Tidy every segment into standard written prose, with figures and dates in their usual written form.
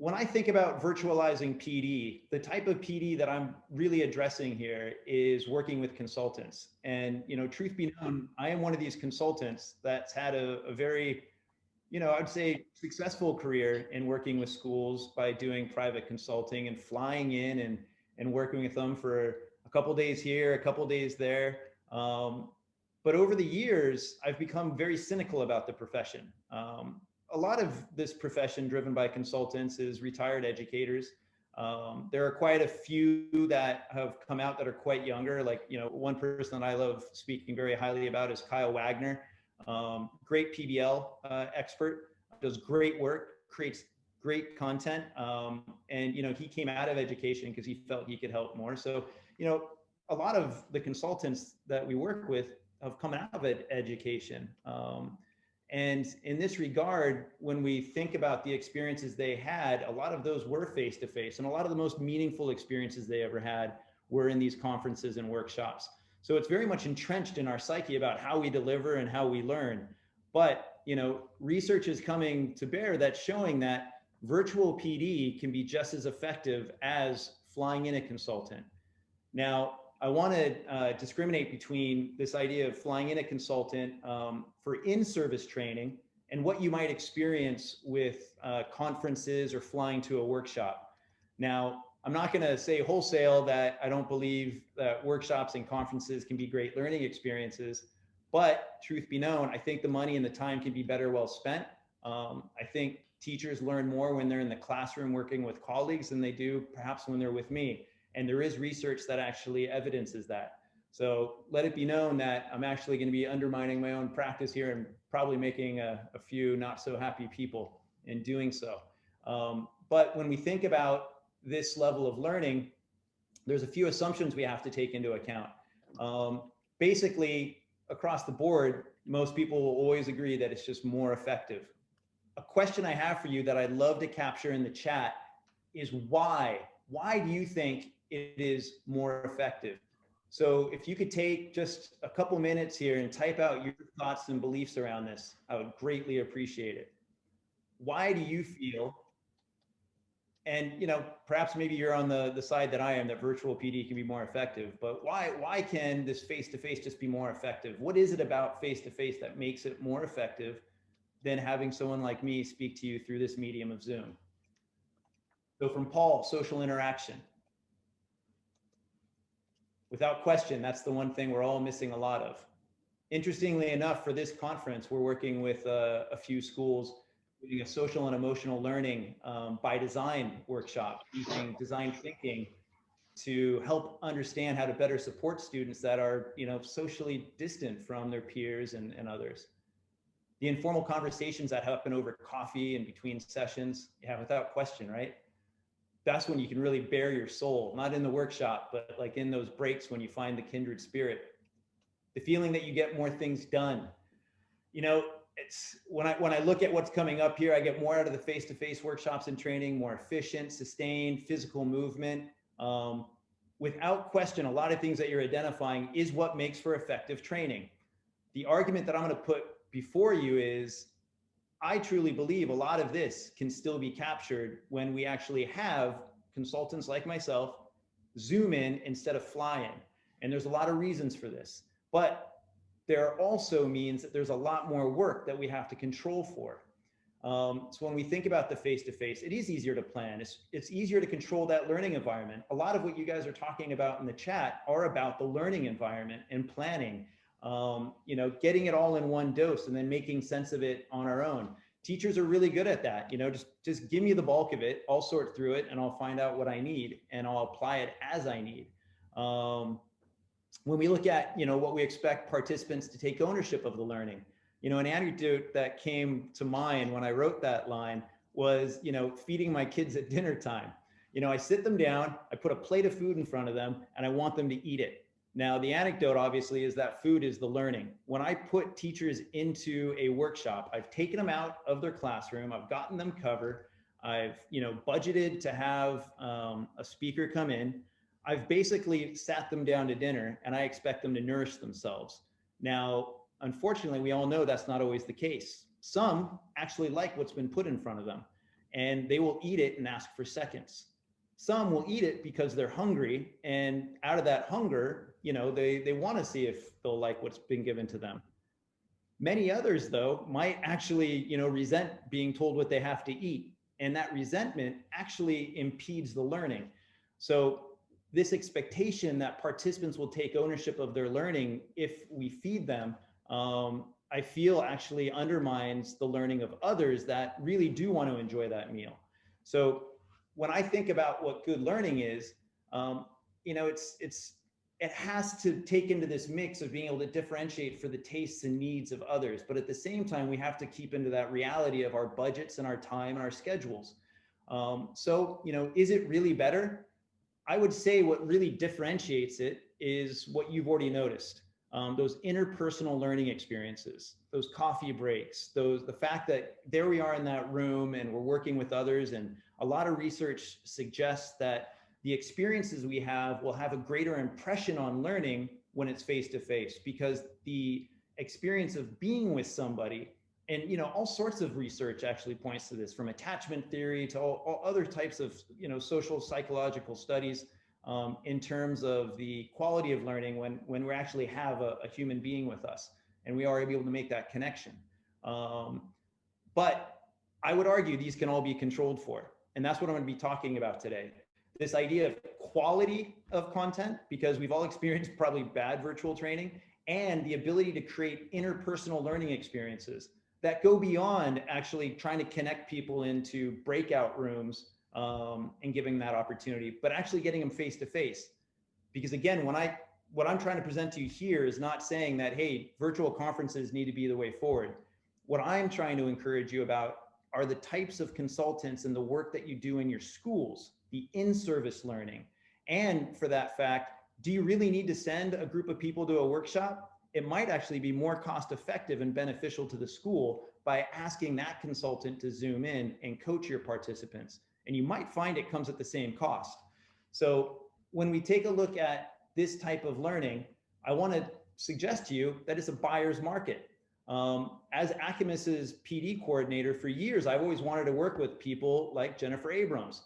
when I think about virtualizing PD, the type of PD that I'm really addressing here is working with consultants. And, truth be known, I am one of these consultants that's had a very, I'd say successful career in working with schools by doing private consulting and flying in and working with them for a couple days here, a couple days there. But over the years, I've become very cynical about the profession. A lot of this profession driven by consultants is retired educators. There are quite a few that have come out that are quite younger. Like, one person that I love speaking very highly about is Kyle Wagner. Great PBL expert, does great work, creates great content. And, he came out of education because he felt he could help more. So, a lot of the consultants that we work with have come out of education. And in this regard, when we think about the experiences they had, a lot of those were face-to-face, and a lot of the most meaningful experiences they ever had were in these conferences and workshops. So it's very much entrenched in our psyche about how we deliver and how we learn. But, research is coming to bear that's showing that virtual PD can be just as effective as flying in a consultant. Now, I want to discriminate between this idea of flying in a consultant for in-service training and what you might experience with conferences or flying to a workshop. Now, I'm not going to say wholesale that I don't believe that workshops and conferences can be great learning experiences, but truth be known, I think the money and the time can be better well spent. I think teachers learn more when they're in the classroom working with colleagues than they do perhaps when they're with me. And there is research that actually evidences that. So let it be known that I'm actually going to be undermining my own practice here and probably making a few not so happy people in doing so. But when we think about this level of learning, there's a few assumptions we have to take into account. Basically, across the board, most people will always agree that it's just more effective. A question I have for you that I'd love to capture in the chat is why? Why do you think it is more effective? So if you could take just a couple minutes here and type out your thoughts and beliefs around this, I would greatly appreciate it. Why do you feel, and perhaps maybe you're on the side that I am, that virtual PD can be more effective, but why can this face-to-face just be more effective? What is it about face-to-face that makes it more effective than having someone like me speak to you through this medium of Zoom? So from Paul, social interaction. Without question, that's the one thing we're all missing a lot of. Interestingly enough, for this conference, we're working with a few schools doing a social and emotional learning by design workshop using design thinking to help understand how to better support students that are socially distant from their peers and others. The informal conversations that happen over coffee and between sessions, yeah, without question, right? That's when you can really bare your soul, not in the workshop, but like in those breaks when you find the kindred spirit. The feeling that you get more things done. It's when I look at what's coming up here, I get more out of the face-to-face workshops and training, more efficient, sustained, physical movement. Without question, a lot of things that you're identifying is what makes for effective training. The argument that I'm going to put before you is, I truly believe a lot of this can still be captured when we actually have consultants like myself Zoom in instead of fly in. And there's a lot of reasons for this, but there also means that there's a lot more work that we have to control for. So when we think about the face-to-face, it is easier to plan. It's easier to control that learning environment. A lot of what you guys are talking about in the chat are about the learning environment and planning. Getting it all in one dose and then making sense of it on our own. Teachers are really good at that. Just give me the bulk of it. I'll sort through it and I'll find out what I need and I'll apply it as I need. When we look at, what we expect participants to take ownership of the learning, an anecdote that came to mind when I wrote that line was, feeding my kids at dinner time. I sit them down, I put a plate of food in front of them and I want them to eat it. Now, the anecdote obviously is that food is the learning. When I put teachers into a workshop, I've taken them out of their classroom, I've gotten them covered, I've budgeted to have a speaker come in. I've basically sat them down to dinner and I expect them to nourish themselves. Now, unfortunately, we all know that's not always the case. Some actually like what's been put in front of them. and they will eat it and ask for seconds. Some will eat it because they're hungry, and out of that hunger, they want to see if they'll like what's been given to them. Many others, though, might actually, resent being told what they have to eat. And that resentment actually impedes the learning. So this expectation that participants will take ownership of their learning if we feed them, I feel actually undermines the learning of others that really do want to enjoy that meal. So when I think about what good learning is, it has to take into this mix of being able to differentiate for the tastes and needs of others. But at the same time, we have to keep into that reality of our budgets and our time and our schedules. Is it really better? I would say what really differentiates it is what you've already noticed. Those interpersonal learning experiences, those coffee breaks, the fact that there we are in that room and we're working with others, and a lot of research suggests that the experiences we have will have a greater impression on learning when it's face-to-face, because the experience of being with somebody, and all sorts of research actually points to this, from attachment theory to all other types of social psychological studies, in terms of the quality of learning when we actually have a human being with us and we are able to make that connection. But I would argue these can all be controlled for, and that's what I'm going to be talking about today. This idea of quality of content, because we've all experienced probably bad virtual training, and the ability to create interpersonal learning experiences that go beyond actually trying to connect people into breakout rooms and giving that opportunity, but actually getting them face to face. Because again, what I'm trying to present to you here is not saying that, hey, virtual conferences need to be the way forward. What I'm trying to encourage you about are the types of consultants and the work that you do in your schools, the in-service learning. And for that fact, do you really need to send a group of people to a workshop? It might actually be more cost effective and beneficial to the school by asking that consultant to Zoom in and coach your participants. And you might find it comes at the same cost. So when we take a look at this type of learning, I want to suggest to you that it's a buyer's market. As Acamus's PD coordinator for years, I've always wanted to work with people like Jennifer Abrams.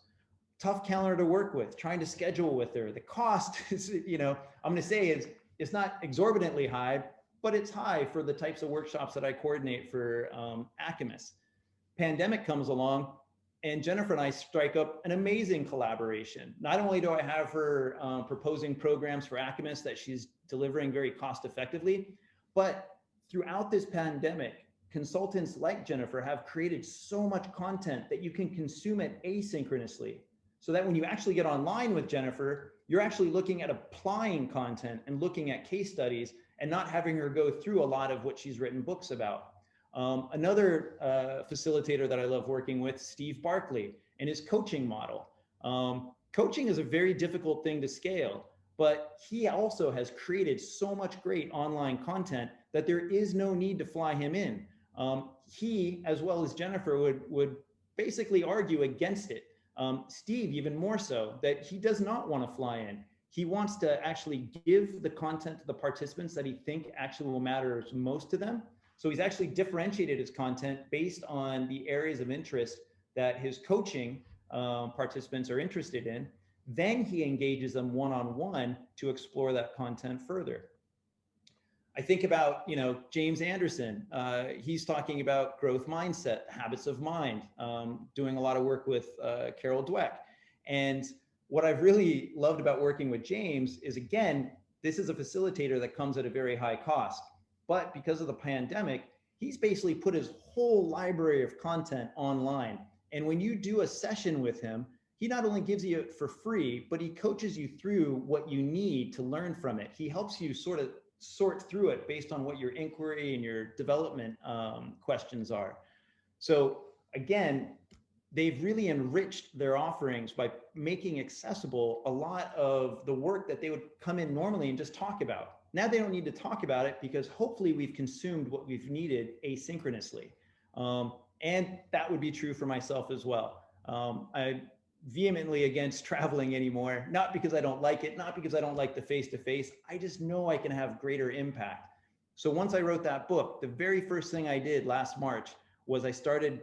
Tough calendar to work with, trying to schedule with her. The cost is, I'm going to say it's not exorbitantly high, but it's high for the types of workshops that I coordinate for Acamus. Pandemic comes along, and Jennifer and I strike up an amazing collaboration. Not only do I have her proposing programs for Acamus that she's delivering very cost effectively, but throughout this pandemic, consultants like Jennifer have created so much content that you can consume it asynchronously. So that when you actually get online with Jennifer, you're actually looking at applying content and looking at case studies and not having her go through a lot of what she's written books about. Another facilitator that I love working with, Steve Barkley, and his coaching model. Coaching is a very difficult thing to scale, but he also has created so much great online content that there is no need to fly him in. He, as well as Jennifer, would basically argue against it. Steve, even more so, that he does not want to fly in. He wants to actually give the content to the participants that he think actually will matter most to them. So he's actually differentiated his content based on the areas of interest that his coaching participants are interested in. Then he engages them one-on-one to explore that content further. I think about, James Anderson. He's talking about growth mindset, habits of mind, doing a lot of work with Carol Dweck. And what I've really loved about working with James is, again, this is a facilitator that comes at a very high cost. But because of the pandemic, he's basically put his whole library of content online. And when you do a session with him, he not only gives you it for free, but he coaches you through what you need to learn from it. He helps you sort of sort through it based on what your inquiry and your development questions are. So again, they've really enriched their offerings by making accessible a lot of the work that they would come in normally and just talk about. Now they don't need to talk about it because hopefully we've consumed what we've needed asynchronously. And that would be true for myself as well. I'm vehemently against traveling anymore, not because I don't like it, not because I don't like the face-to-face. I just know I can have greater impact. So once I wrote that book, the very first thing I did last March was I started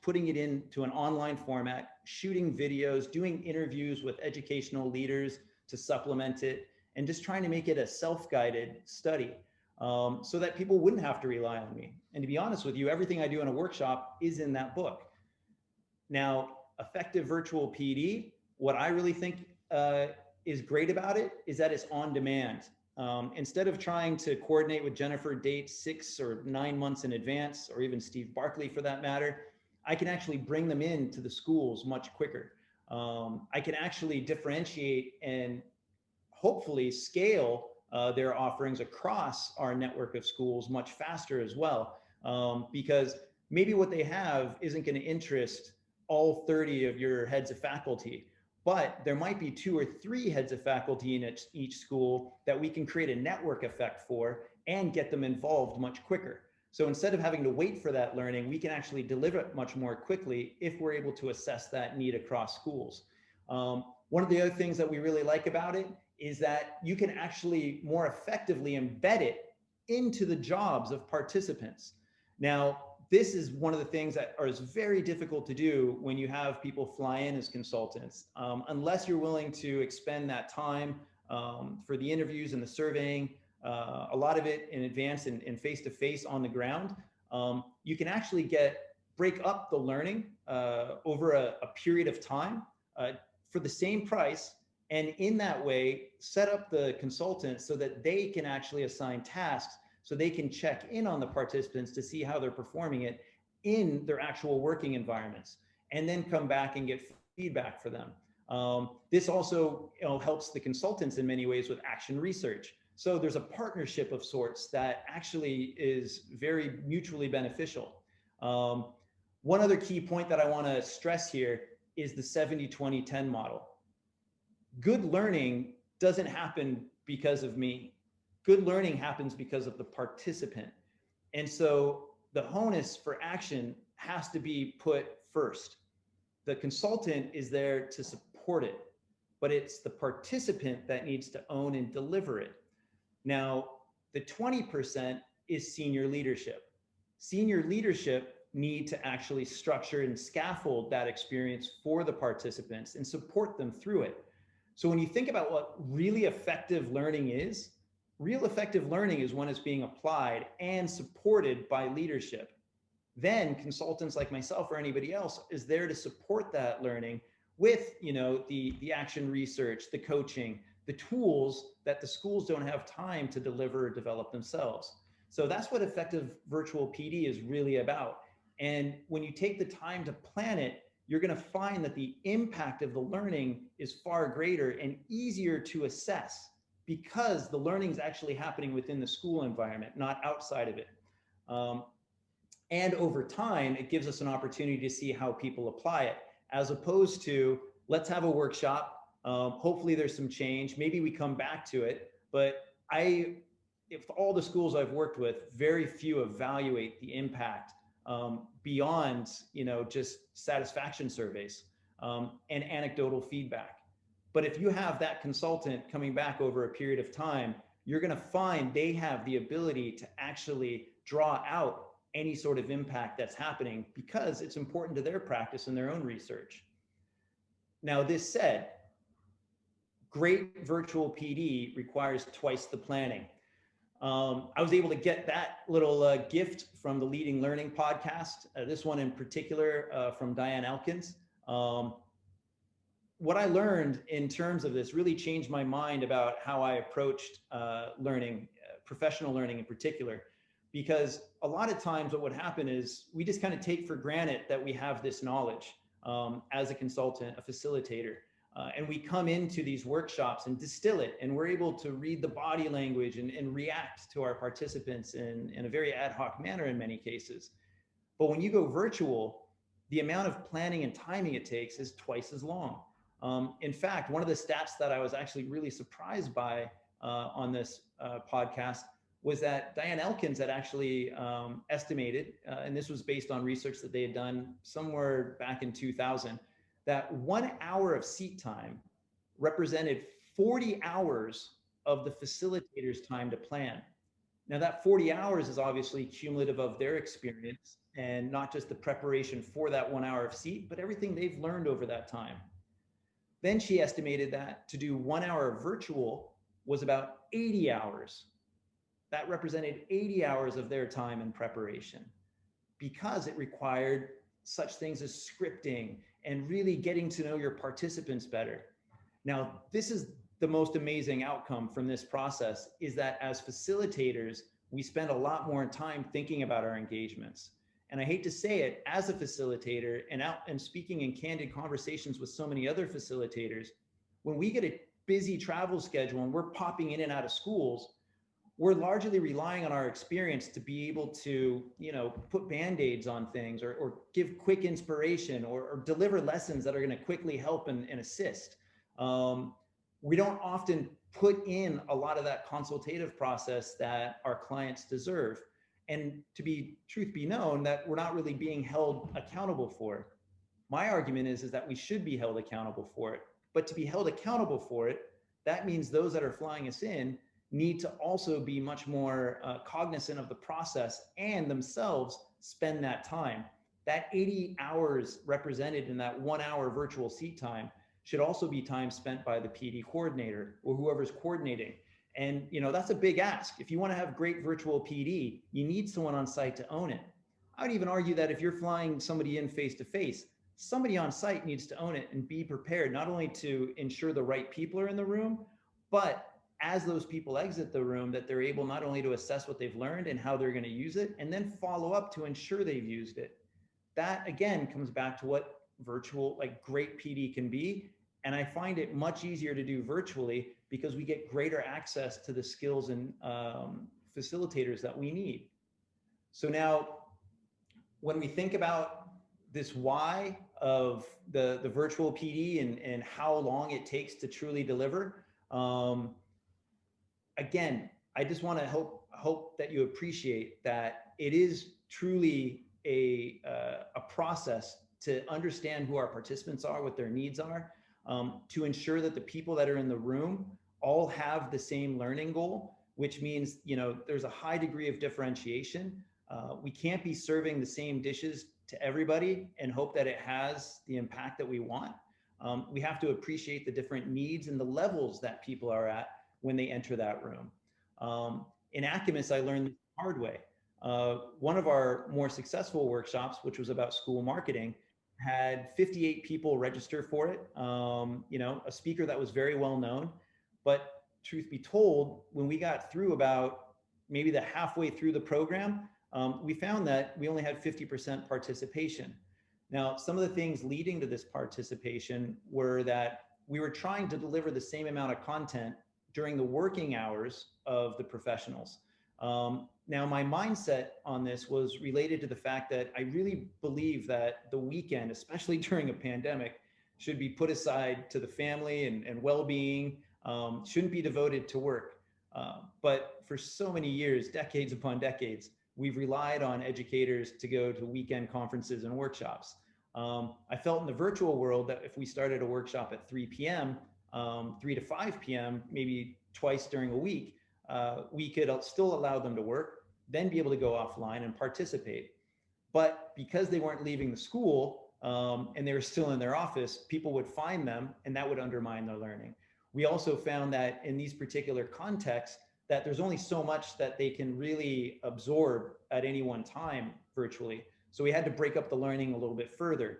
putting it into an online format, shooting videos, doing interviews with educational leaders to supplement it, and just trying to make it a self-guided study, so that people wouldn't have to rely on me. And to be honest with you, everything I do in a workshop is in that book. Now, effective virtual PD, what I really think is great about it is that it's on demand. Instead of trying to coordinate with Jennifer dates 6 or 9 months in advance, or even Steve Barkley for that matter, I can actually bring them into the schools much quicker. I can actually differentiate and hopefully scale their offerings across our network of schools much faster as well, because maybe what they have isn't going to interest all 30 of your heads of faculty, but there might be 2 or 3 heads of faculty in each school that we can create a network effect for and get them involved much quicker. So instead of having to wait for that learning, we can actually deliver it much more quickly if we're able to assess that need across schools. One of the other things that we really like about it is that you can actually more effectively embed it into the jobs of participants. Now, this is one of the things that is very difficult to do when you have people fly in as consultants, unless you're willing to expend that time for the interviews and the surveying, a lot of it in advance and face-to-face on the ground. You can actually break up the learning over a period of time for the same price, and in that way set up the consultants so that they can actually assign tasks, so they can check in on the participants to see how they're performing it in their actual working environments, and then come back and get feedback for them. This also helps the consultants in many ways with action research. So there's a partnership of sorts that actually is very mutually beneficial. One other key point that I want to stress here is the 70-20-10 model. Good learning doesn't happen because of me. Good learning happens because of the participant. And so the onus for action has to be put first. The consultant is there to support it, but it's the participant that needs to own and deliver it. Now, the 20% is senior leadership. Senior leadership need to actually structure and scaffold that experience for the participants and support them through it. So when you think about what really effective learning is, real effective learning is when it's being applied and supported by leadership. Then consultants like myself or anybody else is there to support that learning with, the action research, the coaching, the tools that the schools don't have time to deliver or develop themselves. So that's what effective virtual PD is really about. And when you take the time to plan it, you're going to find that the impact of the learning is far greater and easier to assess, because the learning is actually happening within the school environment, not outside of it. And over time, it gives us an opportunity to see how people apply it, as opposed to, let's have a workshop. Hopefully there's some change. Maybe we come back to it. But if all the schools I've worked with, very few evaluate the impact beyond, just satisfaction surveys and anecdotal feedback. But if you have that consultant coming back over a period of time, you're going to find they have the ability to actually draw out any sort of impact that's happening, because it's important to their practice and their own research. Now, this said, great virtual PD requires twice the planning. I was able to get that little gift from the Leading Learning podcast, this one in particular from Diane Elkins. What I learned in terms of this really changed my mind about how I approached learning, professional learning in particular, because a lot of times what would happen is we just kind of take for granted that we have this knowledge as a consultant, a facilitator. And we come into these workshops and distill it, and we're able to read the body language and react to our participants in a very ad hoc manner in many cases. But when you go virtual, the amount of planning and timing it takes is twice as long. In fact, one of the stats that I was actually really surprised by on this podcast was that Diane Elkins had actually estimated, and this was based on research that they had done somewhere back in 2000, that 1 hour of seat time represented 40 hours of the facilitator's time to plan. Now that 40 hours is obviously cumulative of their experience, and not just the preparation for that 1 hour of seat, but everything they've learned over that time. Then she estimated that to do 1 hour virtual was about 80 hours. That represented 80 hours of their time in preparation because it required such things as scripting and really getting to know your participants better. Now, this is the most amazing outcome from this process, is that as facilitators, we spend a lot more time thinking about our engagements. And I hate to say it, as a facilitator and speaking in candid conversations with so many other facilitators, when we get a busy travel schedule and we're popping in and out of schools, we're largely relying on our experience to be able to, put band-aids on things or give quick inspiration or deliver lessons that are going to quickly help and assist. We don't often put in a lot of that consultative process that our clients deserve. And truth be known, that we're not really being held accountable for it. My argument is that we should be held accountable for it. But to be held accountable for it, that means those that are flying us in need to also be much more cognizant of the process and themselves spend that time. That 80 hours represented in that 1 hour virtual seat time should also be time spent by the PD coordinator or whoever's coordinating. And that's a big ask. If you want to have great virtual PD, you need someone on site to own it. I would even argue that if you're flying somebody in face-to-face, somebody on site needs to own it and be prepared, not only to ensure the right people are in the room, but as those people exit the room, that they're able not only to assess what they've learned and how they're going to use it, and then follow up to ensure they've used it. That again comes back to what virtual, great PD can be. And I find it much easier to do virtually because we get greater access to the skills and facilitators that we need. So now, when we think about this why of the virtual PD and how long it takes to truly deliver, again, I just want to hope that you appreciate that it is truly a process to understand who our participants are, what their needs are, to ensure that the people that are in the room all have the same learning goal, which means there's a high degree of differentiation. We can't be serving the same dishes to everybody and hope that it has the impact that we want. We have to appreciate the different needs and the levels that people are at when they enter that room. In Acumus, I learned the hard way. One of our more successful workshops, which was about school marketing, had 58 people register for it. A speaker that was very well known. But truth be told, when we got through about maybe the halfway through the program, we found that we only had 50% participation. Now, some of the things leading to this participation were that we were trying to deliver the same amount of content during the working hours of the professionals. Now, my mindset on this was related to the fact that I really believe that the weekend, especially during a pandemic, should be put aside to the family and well-being, shouldn't be devoted to work. But for so many years, decades upon decades, we've relied on educators to go to weekend conferences and workshops. I felt in the virtual world that if we started a workshop at 3 p.m., 3 to 5 p.m., maybe twice during a week, we could still allow them to work, then be able to go offline and participate. But because they weren't leaving the school and they were still in their office, people would find them and that would undermine their learning. We also found that in these particular contexts, that there's only so much that they can really absorb at any one time virtually. So we had to break up the learning a little bit further.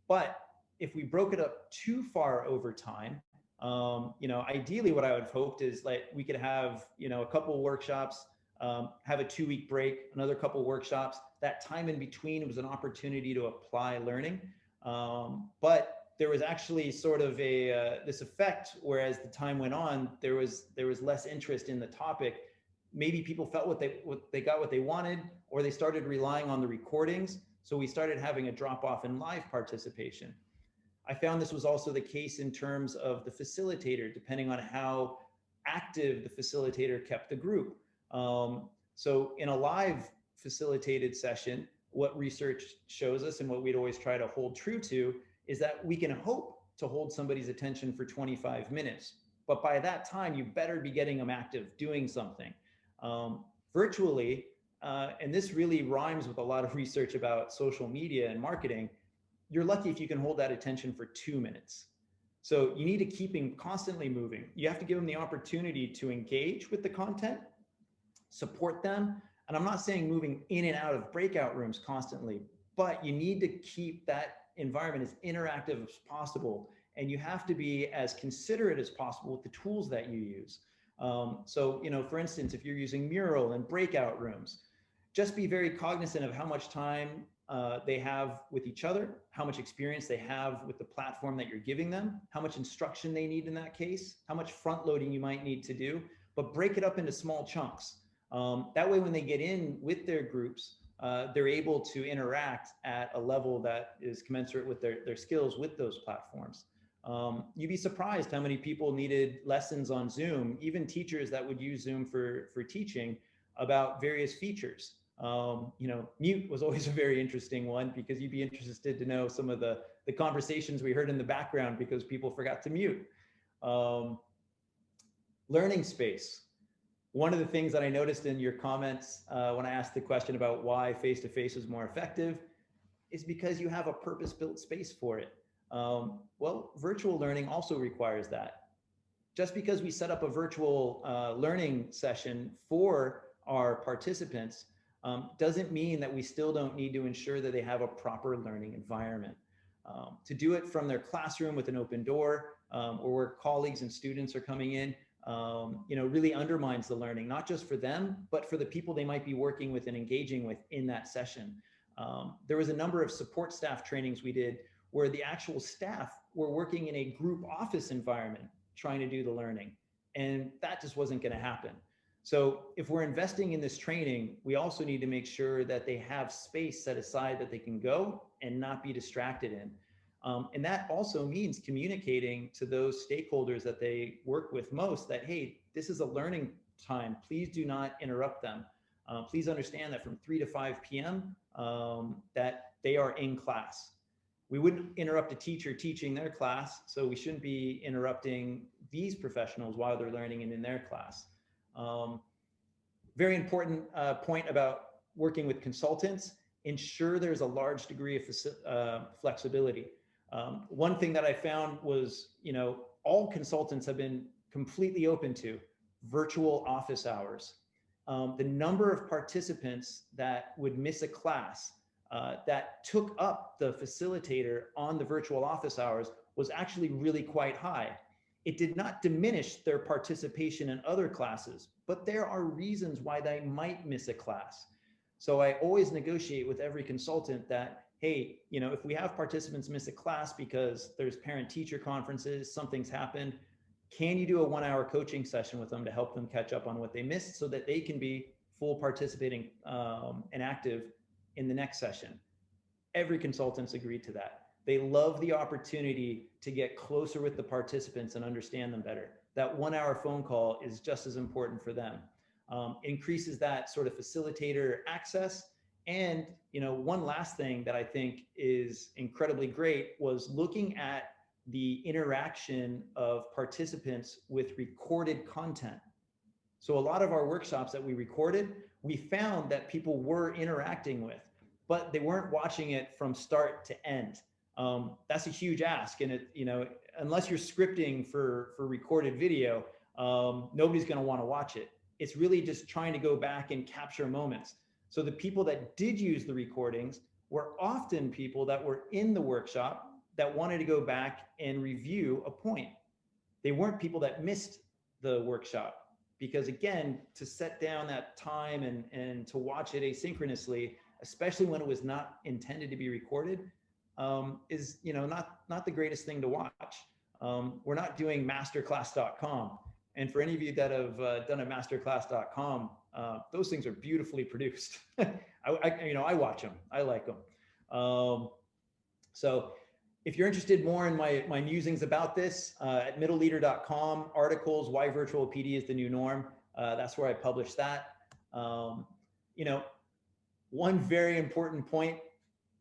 But if we broke it up too far over time, ideally what I would have hoped is we could have, a couple workshops, have a 2-week break, another couple workshops. That time in between was an opportunity to apply learning. But there was actually sort of this effect, whereas the time went on, there was less interest in the topic. Maybe people felt they got what they wanted, or they started relying on the recordings. So we started having a drop off in live participation. I found this was also the case in terms of the facilitator, depending on how active the facilitator kept the group. So in a live facilitated session, what research shows us and what we'd always try to hold true to is that we can hope to hold somebody's attention for 25 minutes. But by that time, you better be getting them active, doing something. Virtually, and this really rhymes with a lot of research about social media and marketing, you're lucky if you can hold that attention for 2 minutes. So you need to keep him constantly moving. You have to give them the opportunity to engage with the content, support them. And I'm not saying moving in and out of breakout rooms constantly, but you need to keep that environment as interactive as possible. And you have to be as considerate as possible with the tools that you use. So, for instance, if you're using Mural and breakout rooms, just be very cognizant of how much time they have with each other, how much experience they have with the platform that you're giving them, how much instruction they need in that case, how much front loading you might need to do, but break it up into small chunks. That way, when they get in with their groups, they're able to interact at a level that is commensurate with their skills with those platforms. You'd be surprised how many people needed lessons on Zoom, even teachers that would use Zoom for teaching, about various features. Mute was always a very interesting one, because you'd be interested to know some of the conversations we heard in the background because people forgot to mute. Learning space. One of the things that I noticed in your comments when I asked the question about why face-to-face is more effective is because you have a purpose-built space for it. Well, virtual learning also requires that. Just because we set up a virtual learning session for our participants doesn't mean that we still don't need to ensure that they have a proper learning environment. To do it from their classroom with an open door, or where colleagues and students are coming in, really undermines the learning, not just for them, but for the people they might be working with and engaging with in that session. There was a number of support staff trainings we did where the actual staff were working in a group office environment trying to do the learning, and that just wasn't going to happen. So if we're investing in this training, we also need to make sure that they have space set aside that they can go and not be distracted in. And that also means communicating to those stakeholders that they work with most that, hey, this is a learning time. Please do not interrupt them. Please understand that from 3 to 5 p.m. That they are in class. We wouldn't interrupt a teacher teaching their class, so we shouldn't be interrupting these professionals while they're learning and in their class. Very important point about working with consultants: ensure there's a large degree of flexibility. One thing that I found was, all consultants have been completely open to virtual office hours. The number of participants that would miss a class that took up the facilitator on the virtual office hours was actually really quite high. It did not diminish their participation in other classes, but there are reasons why they might miss a class. So I always negotiate with every consultant that, hey, if we have participants miss a class because there's parent-teacher conferences, something's happened, can you do a 1-hour coaching session with them to help them catch up on what they missed so that they can be full participating and active in the next session? Every consultant's agreed to that. They love the opportunity to get closer with the participants and understand them better. That 1-hour phone call is just as important for them. Increases that sort of facilitator access. And one last thing that I think is incredibly great was looking at the interaction of participants with recorded content. So a lot of our workshops that we recorded, we found that people were interacting with, but they weren't watching it from start to end. That's a huge ask, and unless you're scripting for recorded video, nobody's going to want to watch it. It's really just trying to go back and capture moments. So the people that did use the recordings were often people that were in the workshop that wanted to go back and review a point. They weren't people that missed the workshop, because again, to set down that time and to watch it asynchronously, especially when it was not intended to be recorded, is not the greatest thing to watch. We're not doing masterclass.com. And for any of you that have done a masterclass.com, those things are beautifully produced. I watch them. I like them. So if you're interested more in my musings about this, at middleleader.com, articles, why virtual PD is the new norm. That's where I publish that. One very important point: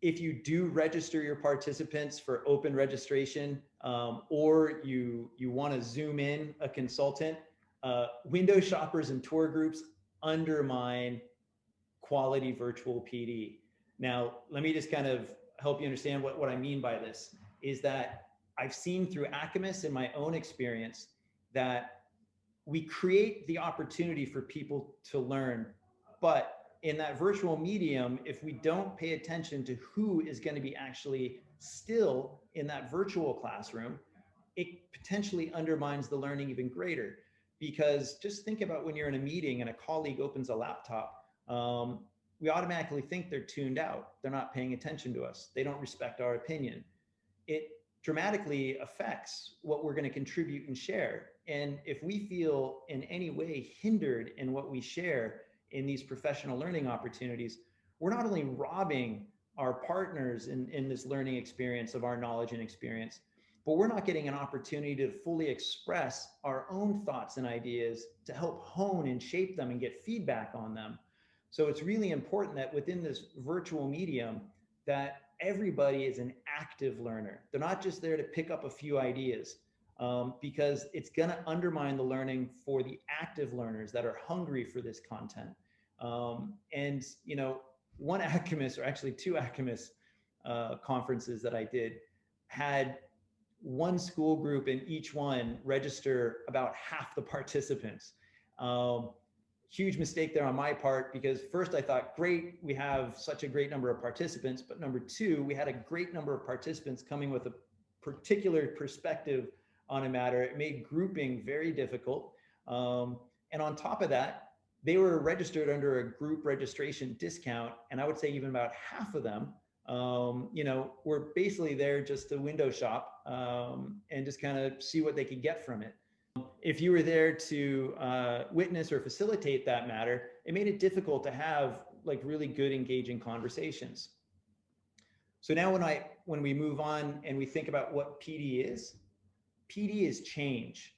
if you do register your participants for open registration, or you want to Zoom in a consultant, window shoppers and tour groups undermine quality virtual PD. Now, let me just kind of help you understand what I mean by this, is that I've seen through Acamus in my own experience that we create the opportunity for people to learn, but in that virtual medium, if we don't pay attention to who is going to be actually still in that virtual classroom, it potentially undermines the learning even greater. Because just think about when you're in a meeting and a colleague opens a laptop, we automatically think they're tuned out. They're not paying attention to us. They don't respect our opinion. It dramatically affects what we're going to contribute and share. And if we feel in any way hindered in what we share in these professional learning opportunities, we're not only robbing our partners in this learning experience of our knowledge and experience, but we're not getting an opportunity to fully express our own thoughts and ideas to help hone and shape them and get feedback on them. So it's really important that within this virtual medium, that everybody is an active learner. They're not just there to pick up a few ideas, because it's going to undermine the learning for the active learners that are hungry for this content. And, you know, one Acamus, or actually two Acamus conferences that I did, had one school group in each one register about half the participants. Huge mistake there on my part, because first I thought, great, we have such a great number of participants, but number two, we had a great number of participants coming with a particular perspective on a matter. It made grouping very difficult. And on top of that, they were registered under a group registration discount. And I would say even about half of them, you know, were basically there just to window shop and just kind of see what they could get from it. If you were there to witness or facilitate that matter, it made it difficult to have like really good, engaging conversations. So now when we move on and we think about what PD is change.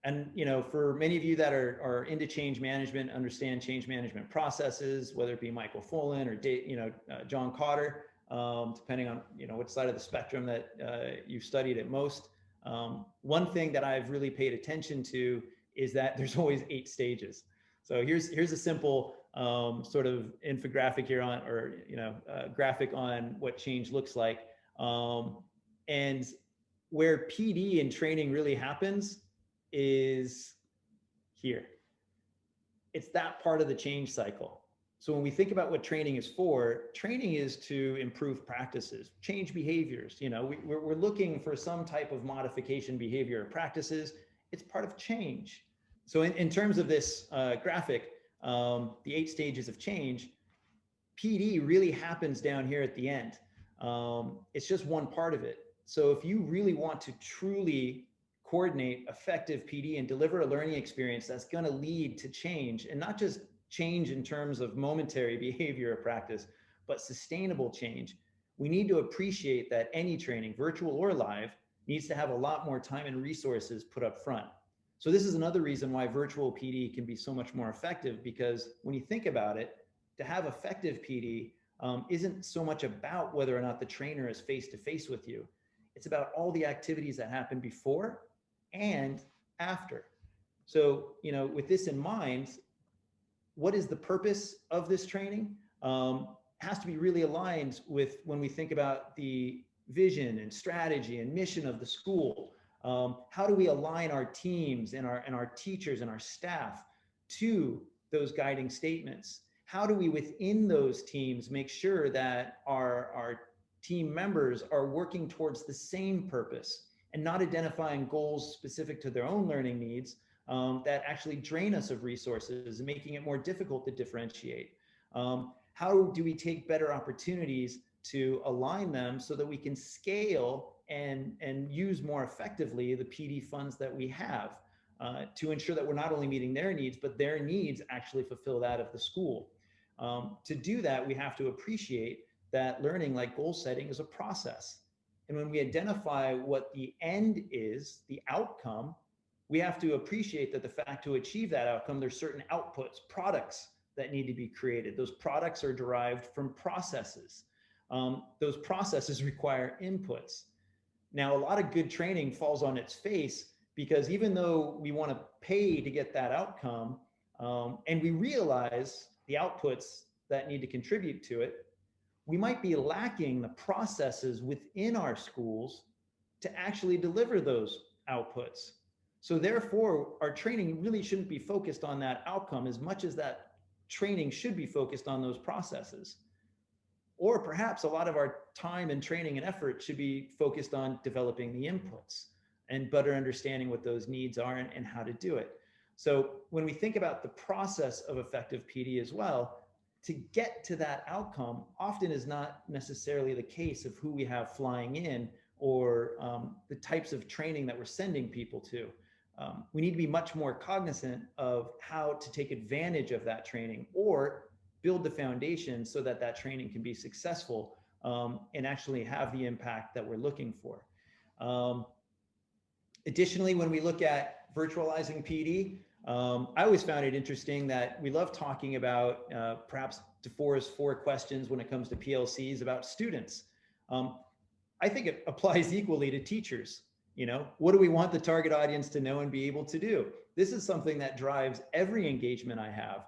And, you know, for many of you that are into change management, understand change management processes, whether it be Michael Fullen or John Cotter, depending on, you know, which side of the spectrum that you've studied at most. One thing that I've really paid attention to is that there's always 8 stages. So here's a simple sort of infographic here on, or, you know, graphic on what change looks like. And where PD and training really happens is here. It's that part of the change cycle. So when we think about what training is for, training is to improve practices, change behaviors. You know, we're looking for some type of modification behavior or practices. It's part of change. So in terms of this graphic, the 8 stages of change, PD really happens down here at the end. It's just one part of it. So if you really want to truly coordinate effective PD and deliver a learning experience that's going to lead to change, and not just change in terms of momentary behavior or practice, but sustainable change, we need to appreciate that any training, virtual or live, needs to have a lot more time and resources put up front. So this is another reason why virtual PD can be so much more effective, because when you think about it, to have effective PD isn't so much about whether or not the trainer is face-to-face with you. It's about all the activities that happen before and after. So, you know, with this in mind, what is the purpose of this training? Has to be really aligned with when we think about the vision and strategy and mission of the school. How do we align our teams and our teachers and our staff to those guiding statements? How do we within those teams make sure that our team members are working towards the same purpose and not identifying goals specific to their own learning needs that actually drain us of resources, making it more difficult to differentiate? How do we take better opportunities to align them so that we can scale and use more effectively the PD funds that we have to ensure that we're not only meeting their needs, but their needs actually fulfill that of the school? To do that, we have to appreciate that learning, like goal setting, is a process. And when we identify what the end is, the outcome, we have to appreciate that the fact to achieve that outcome, there's certain outputs, products that need to be created. Those products are derived from processes. Those processes require inputs. Now, a lot of good training falls on its face, because even though we want to pay to get that outcome, and we realize the outputs that need to contribute to it, we might be lacking the processes within our schools to actually deliver those outputs. So therefore, our training really shouldn't be focused on that outcome as much as that training should be focused on those processes. Or perhaps a lot of our time and training and effort should be focused on developing the inputs and better understanding what those needs are and how to do it. So when we think about the process of effective PD as well, to get to that outcome often is not necessarily the case of who we have flying in or the types of training that we're sending people to. We need to be much more cognizant of how to take advantage of that training or build the foundation so that that training can be successful and actually have the impact that we're looking for. Additionally, when we look at virtualizing PD, I always found it interesting that we love talking about perhaps Defour's 4 questions when it comes to PLCs about students. I think it applies equally to teachers. You know, what do we want the target audience to know and be able to do? This is something that drives every engagement I have.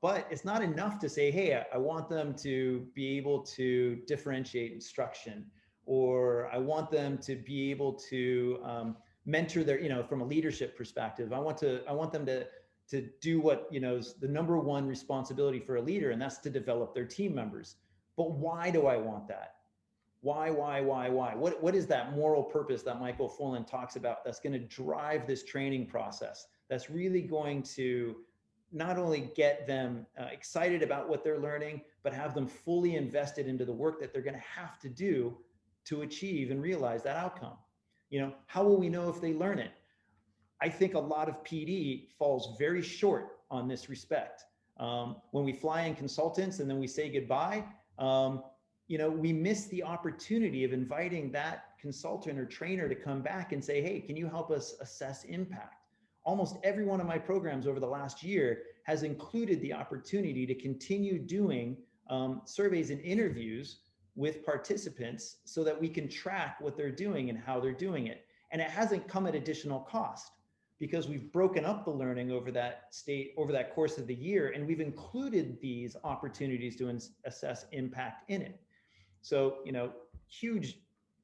But it's not enough to say, hey, I want them to be able to differentiate instruction, or I want them to be able to mentor their, you know, from a leadership perspective. I want them to do what, you know, is the #1 responsibility for a leader, and that's to develop their team members. But why do I want that? Why? What is that moral purpose that Michael Fullan talks about that's going to drive this training process? That's really going to not only get them excited about what they're learning, but have them fully invested into the work that they're going to have to do to achieve and realize that outcome. You know, how will we know if they learn it? I think a lot of PD falls very short on this respect. When we fly in consultants and then we say goodbye, you know, we miss the opportunity of inviting that consultant or trainer to come back and say, hey, can you help us assess impact? Almost every one of my programs over the last year has included the opportunity to continue doing surveys and interviews with participants so that we can track what they're doing and how they're doing it. And it hasn't come at additional cost because we've broken up the learning over that course of the year, and we've included these opportunities to assess impact in it. So, you know, huge,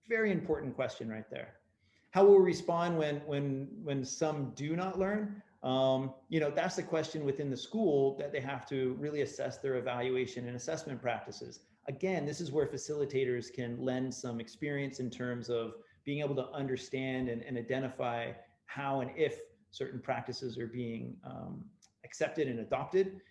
very important question right there. How will we respond when some do not learn? You know, that's the question within the school that they have to really assess their evaluation and assessment practices. Again, this is where facilitators can lend some experience in terms of being able to understand and identify how and if certain practices are being accepted and adopted.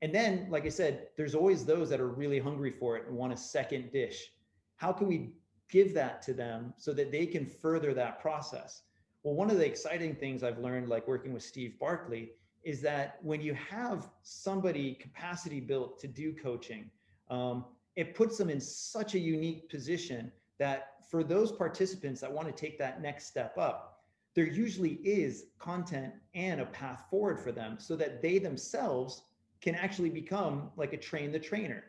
And then, like I said, there's always those that are really hungry for it and want a second dish. How can we give that to them so that they can further that process? Well, one of the exciting things I've learned, like working with Steve Barkley, is that when you have somebody capacity built to do coaching, it puts them in such a unique position that for those participants that want to take that next step up, there usually is content and a path forward for them so that they themselves can actually become like a train the trainer.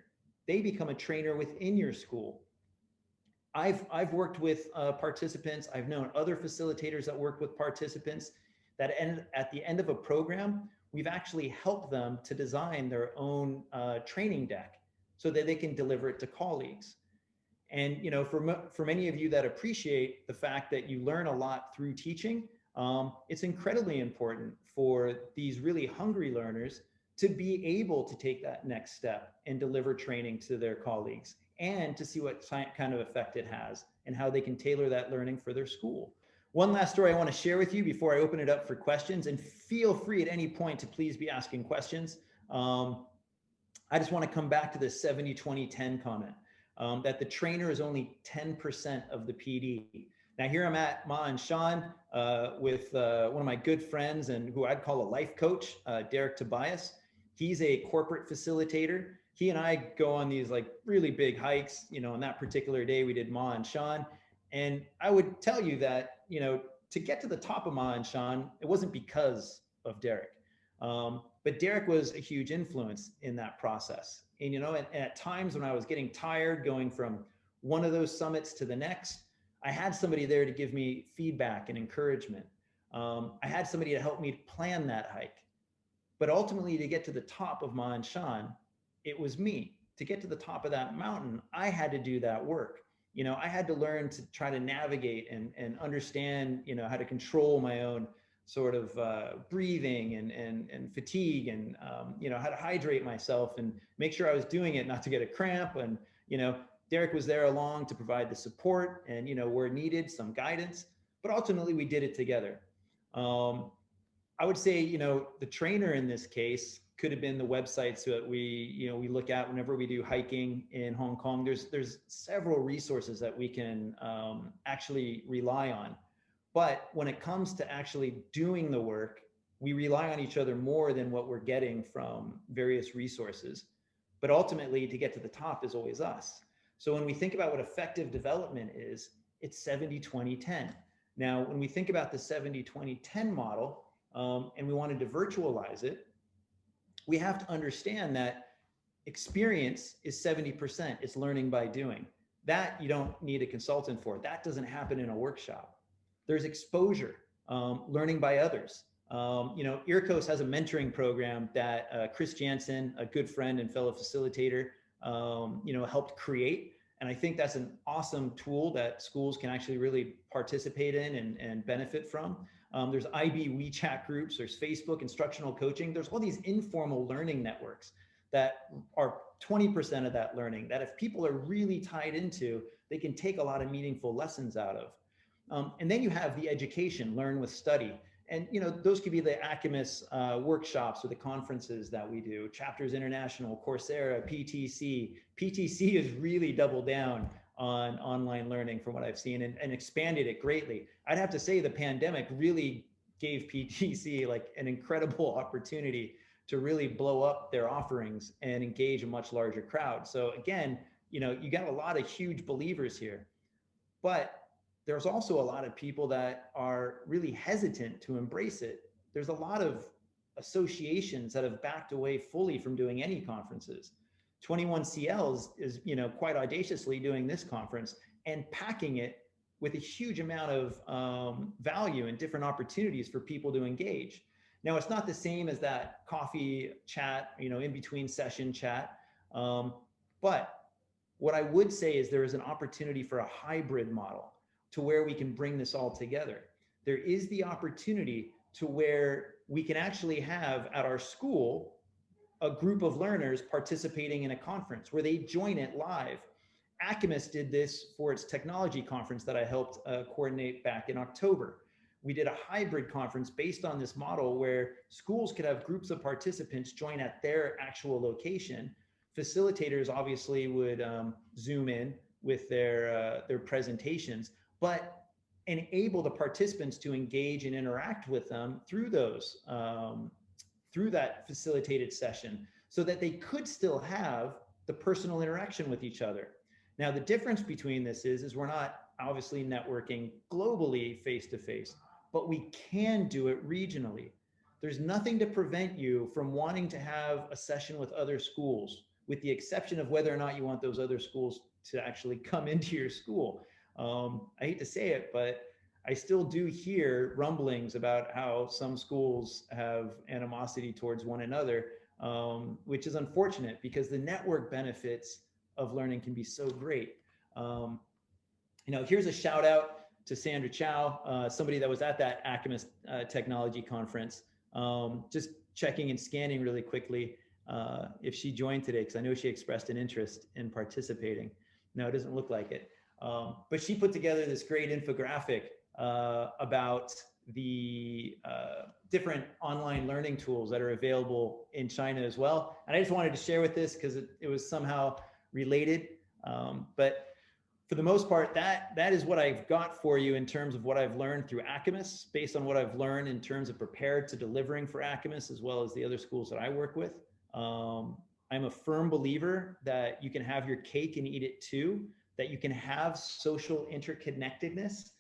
They become a trainer within your school. I've worked with participants. I've known other facilitators that work with participants that at the end of a program, we've actually helped them to design their own training deck so that they can deliver it to colleagues. And, you know, for many of you that appreciate the fact that you learn a lot through teaching, it's incredibly important for these really hungry learners to be able to take that next step and deliver training to their colleagues and to see what kind of effect it has and how they can tailor that learning for their school. One last story I want to share with you before I open it up for questions, and feel free at any point to please be asking questions. I just want to come back to this 70-20-10 comment, that the trainer is only 10% of the PD. Now here I'm at Ma and Sean with one of my good friends and who I'd call a life coach, Derek Tobias. He's a corporate facilitator. He and I go on these like really big hikes. You know, on that particular day we did Ma and Sean. And I would tell you that, you know, to get to the top of Ma and Sean, it wasn't because of Derek. But Derek was a huge influence in that process. And, you know, and at times when I was getting tired going from one of those summits to the next, I had somebody there to give me feedback and encouragement. I had somebody to help me plan that hike. But ultimately, to get to the top of Ma and Sean, it was me. To get to the top of that mountain, I had to do that work. I had to learn to try to navigate and understand, how to control my own sort of breathing and fatigue and, how to hydrate myself and make sure I was doing it not to get a cramp. And, Derek was there along to provide the support and, where needed, some guidance, but ultimately we did it together. I would say, the trainer in this case could have been the websites that we look at whenever we do hiking in Hong Kong. There's several resources that we can actually rely on. But when it comes to actually doing the work, we rely on each other more than what we're getting from various resources. But ultimately, to get to the top is always us. So when we think about what effective development is, it's 70-20-10. Now, when we think about the 70-20-10 model, and we wanted to virtualize it, we have to understand that experience is 70%. It's learning by doing. That you don't need a consultant for. That doesn't happen in a workshop. There's exposure, learning by others. IRCOS has a mentoring program that Chris Jansen, a good friend and fellow facilitator, helped create. And I think that's an awesome tool that schools can actually really participate in and benefit from. There's IB WeChat groups, there's Facebook instructional coaching. There's all these informal learning networks that are 20% of that learning that if people are really tied into, they can take a lot of meaningful lessons out of. And then you have the education, learn with study. And those could be the Acamus workshops or the conferences that we do, Chapters International, Coursera, PTC. PTC has really doubled down on online learning from what I've seen and expanded it greatly. I'd have to say the pandemic really gave PTC like an incredible opportunity to really blow up their offerings and engage a much larger crowd. So again, you got a lot of huge believers here, but there's also a lot of people that are really hesitant to embrace it. There's a lot of associations that have backed away fully from doing any conferences. 21CL is quite audaciously doing this conference and packing it with a huge amount of value and different opportunities for people to engage. Now, it's not the same as that coffee chat, in between session chat. But what I would say is there is an opportunity for a hybrid model to where we can bring this all together. There is the opportunity to where we can actually have at our school a group of learners participating in a conference where they join it live. Acamus did this for its technology conference that I helped coordinate back in October. We did a hybrid conference based on this model where schools could have groups of participants join at their actual location. Facilitators obviously would Zoom in with their presentations, but enable the participants to engage and interact with them through those through that facilitated session so that they could still have the personal interaction with each other. Now, the difference between this is we're not obviously networking globally face-to-face, but we can do it regionally. There's nothing to prevent you from wanting to have a session with other schools, with the exception of whether or not you want those other schools to actually come into your school. I hate to say it, but I still do hear rumblings about how some schools have animosity towards one another, which is unfortunate because the network benefits of learning can be so great. Here's a shout out to Sandra Chow, somebody that was at that Acamus technology conference. Just checking and scanning really quickly if she joined today, because I know she expressed an interest in participating. No, it doesn't look like it. But she put together this great infographic about the different online learning tools that are available in China as well. And I just wanted to share with this because it was somehow related. But for the most part, that is what I've got for you in terms of what I've learned through Acamus, based on what I've learned in terms of prepared to delivering for Acamus, as well as the other schools that I work with. I'm a firm believer that you can have your cake and eat it too, that you can have social interconnectedness.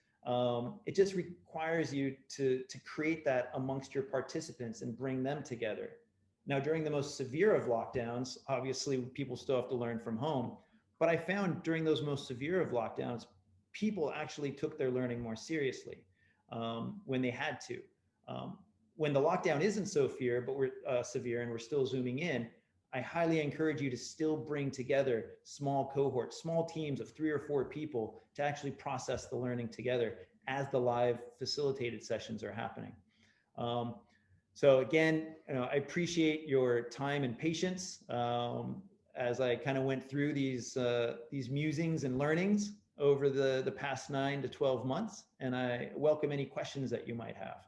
It just requires you to create that amongst your participants and bring them together. Now, during the most severe of lockdowns, obviously people still have to learn from home, but I found during those most severe of lockdowns, people actually took their learning more seriously when they had to. When the lockdown isn't so severe, but we're severe and we're still Zooming in, I highly encourage you to still bring together small cohorts, small teams of 3 or 4 people to actually process the learning together as the live facilitated sessions are happening. So again, I appreciate your time and patience as I kind of went through these musings and learnings over the past 9 to 12 months, and I welcome any questions that you might have.